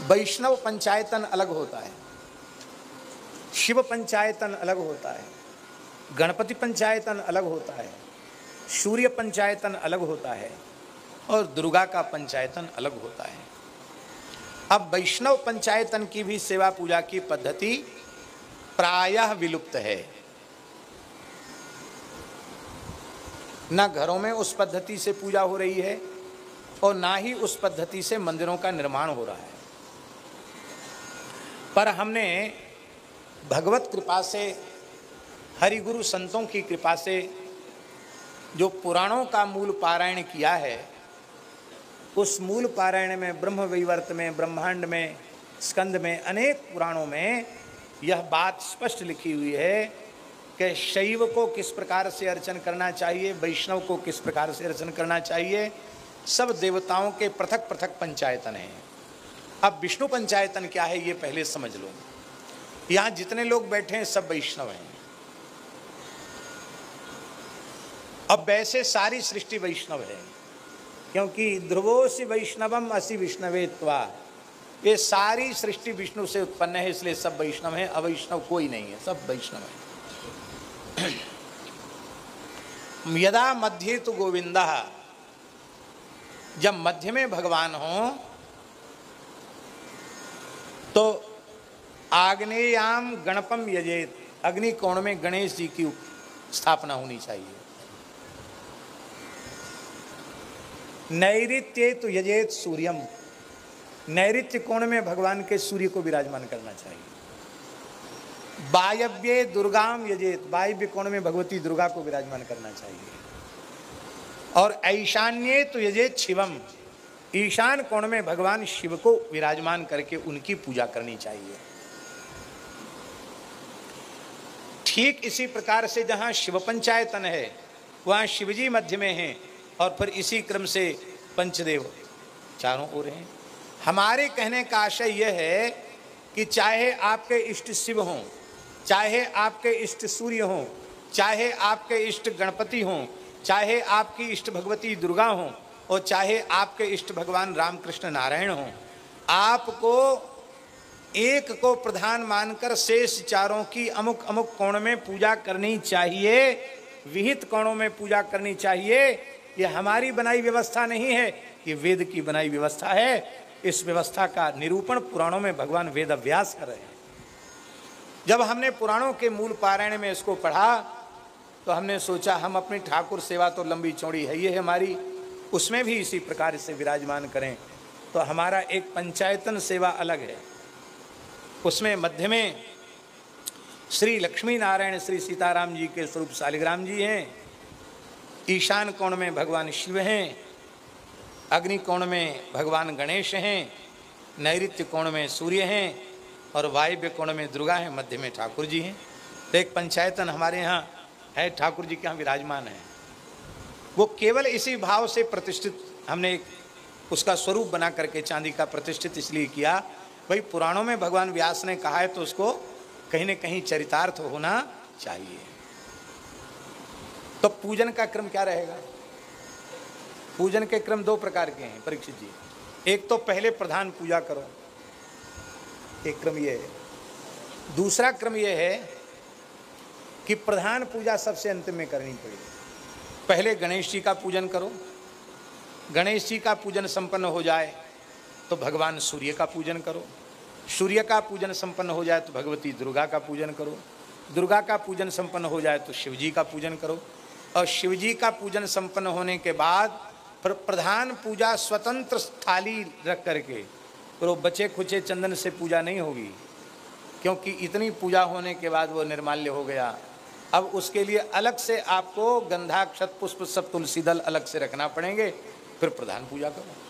वैष्णव पंचायतन अलग होता है, शिव पंचायतन अलग होता है, गणपति पंचायतन अलग होता है, सूर्य पंचायतन अलग होता है और दुर्गा का पंचायतन अलग होता है। अब वैष्णव पंचायतन की भी सेवा पूजा की पद्धति प्रायः विलुप्त है। न घरों में उस पद्धति से पूजा हो रही है और ना ही उस पद्धति से मंदिरों का निर्माण हो रहा है। पर हमने भगवत कृपा से, हरिगुरु संतों की कृपा से जो पुराणों का मूल पारायण किया है, उस मूल पारायण में ब्रह्म वैवर्त में, ब्रह्मांड में, स्कंद में, अनेक पुराणों में यह बात स्पष्ट लिखी हुई है कि शैव को किस प्रकार से अर्चन करना चाहिए, वैष्णव को किस प्रकार से अर्चन करना चाहिए। सब देवताओं के पृथक पृथक पंचायतन हैं। अब विष्णु पंचायतन क्या है ये पहले समझ लो। यहाँ जितने लोग बैठे हैं सब वैष्णव हैं। अब वैसे सारी सृष्टि वैष्णव है, क्योंकि ध्रुवोसि वैष्णवम असि विष्णवेत्वा, ये सारी सृष्टि विष्णु से उत्पन्न है, इसलिए सब वैष्णव है। अवैष्णव कोई नहीं है, सब वैष्णव है। यदा मध्य तो गोविंदः, जब मध्य में भगवान हो तो आग्नेयाम गणपम यजेत, अग्नि कोण में गणेश जी की स्थापना होनी चाहिए। नैऋत्ये तो यजेत सूर्यम, नैऋत्य कोण में भगवान के सूर्य को विराजमान करना चाहिए। वायव्ये दुर्गाम यजेत, वायव्य कोण में भगवती दुर्गा को विराजमान करना चाहिए। और ईशान्ये तो यजेत शिवम, ईशान कोण में भगवान शिव को विराजमान करके उनकी पूजा करनी चाहिए। ठीक इसी प्रकार से जहाँ शिव पंचायतन है वहाँ शिवजी मध्य में हैं और फिर इसी क्रम से पंचदेव चारों ओर हैं। हमारे कहने का आशय यह है कि चाहे आपके इष्ट शिव हों, चाहे आपके इष्ट सूर्य हों, चाहे आपके इष्ट गणपति हों, चाहे आपकी इष्ट भगवती दुर्गा हों और चाहे आपके इष्ट भगवान रामकृष्ण नारायण हों, आपको एक को प्रधान मानकर शेष चारों की अमुक अमुक कोण में पूजा करनी चाहिए, विहित कोणों में पूजा करनी चाहिए। ये हमारी बनाई व्यवस्था नहीं है, ये वेद की बनाई व्यवस्था है। इस व्यवस्था का निरूपण पुराणों में भगवान वेद अभ्यास कर रहे हैं। जब हमने पुराणों के मूल पारायण में इसको पढ़ा तो हमने सोचा हम अपनी ठाकुर सेवा तो लंबी चौड़ी है ये हमारी, उसमें भी इसी प्रकार से विराजमान करें। तो हमारा एक पंचायतन सेवा अलग है, उसमें मध्य में श्री लक्ष्मी नारायण श्री सीताराम जी के स्वरूप शालिग्राम जी हैं, ईशान कोण में भगवान शिव हैं, अग्नि कोण में भगवान गणेश हैं, नैऋत्य कोण में सूर्य हैं और वायव्य कोण में दुर्गा हैं, मध्य में ठाकुर जी हैं। तो एक पंचायतन हमारे यहाँ है, ठाकुर जी के यहाँ विराजमान है। वो केवल इसी भाव से प्रतिष्ठित, हमने एक उसका स्वरूप बना करके चांदी का प्रतिष्ठित इसलिए किया, भाई पुराणों में भगवान व्यास ने कहा है तो उसको कहीं न कहीं चरितार्थ होना चाहिए। तो पूजन का क्रम क्या रहेगा? पूजन के क्रम दो प्रकार के हैं परीक्षित जी। एक तो पहले प्रधान पूजा करो, एक क्रम ये है। दूसरा क्रम ये है कि प्रधान पूजा सबसे अंत में करनी पड़ेगी। पहले गणेश जी का पूजन करो, गणेश जी का पूजन संपन्न हो जाए तो भगवान सूर्य का पूजन करो, सूर्य का पूजन संपन्न हो जाए तो भगवती दुर्गा का पूजन करो, दुर्गा का पूजन संपन्न हो जाए तो शिव जी का पूजन करो, और शिव जी का पूजन संपन्न होने के बाद फिर प्रधान पूजा स्वतंत्र थाली रख करके करो। बचे खुचे चंदन से पूजा नहीं होगी, क्योंकि इतनी पूजा होने के बाद वो निर्माल्य हो गया। अब उसके लिए अलग से आपको गंधाक्षत पुष्प सब तुलसी दल अलग से रखना पड़ेंगे, फिर प्रधान पूजा करो।